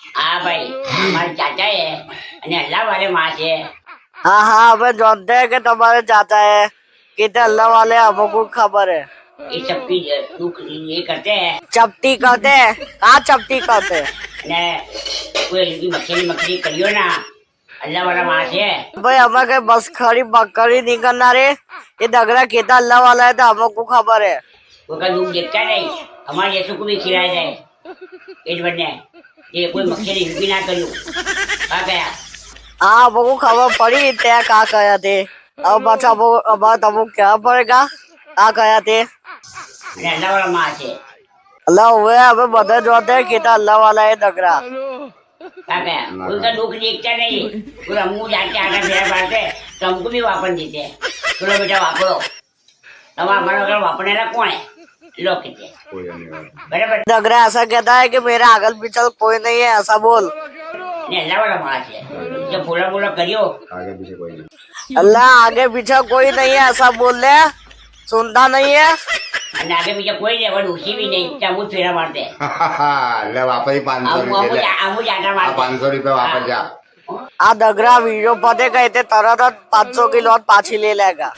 हाँ भाई, हमारे चाचा है અને અલ્લાહ વાલે માં છે। हाँ हाँ हमें जानते हैं कि तुम्हारे चाचा है कितने अल्लाह वाले हैं, हमको खबर है। એ सबकी दुख ये करते हैं चपटी कहते हैं, हाँ चपटी कहते हैं। અને કોઈ એવી મખેલી મખેલી કર્યો ના અલ્લાહ વાલા માં છે। भाई हमें कहीं बस खड़ी बकरी नहीं करना रे, ये दगड़ा कितना अल्लाह वाला है तो हमको खबर है। કોઈ કા દુઃખ દેખતા નહીં, અમારે જैसों को भी खिलाया जाए पेट भरने ये कोई मखेली भी ना કર્યું કા કયા हाँ हमको खबर पड़ी त्या कहा कया थे। अब बच्चा अब तुमको क्या पड़ेगा कहा कया थे। અને અલ્લાહ વાલા માં છે। अल्लाह हुए हमें बदल जोते हैं कितना अल्लाह वाला है दगड़ा। કા કયા કોઈ का दुख देखता नहीं, पूरा मुंह जाके आटा फेरा पाडते तो हमको भी वापन देते। चलो बेटा वापरो, તમારા મારા વગર વાપરનારા કોણ है લો કે બરાબર। दगड़ा ऐसा कहता है कि मेरा अगल पिछल कोई नहीं है, ऐसा बोल। ને અલ્લાહ વાલા માં છે જે બોલા બોલા કર્યો अल्लाह आगे पीछे कोई नहीं है ऐसा बोल ले, सुनता नहीं है। અને આગે બીજા કોઈ નહીં, પણ ઉસી બી નહીં ચામુ ફેરા મારતે। એટલે વાપરી 500 રૂપિયા આમુ જ આટા આ મારતે। 500 રૂપિયા વાપર જા आ दगड़ा वीडियो पते कहते तरह 500 की नोट पाछी ले लेगा।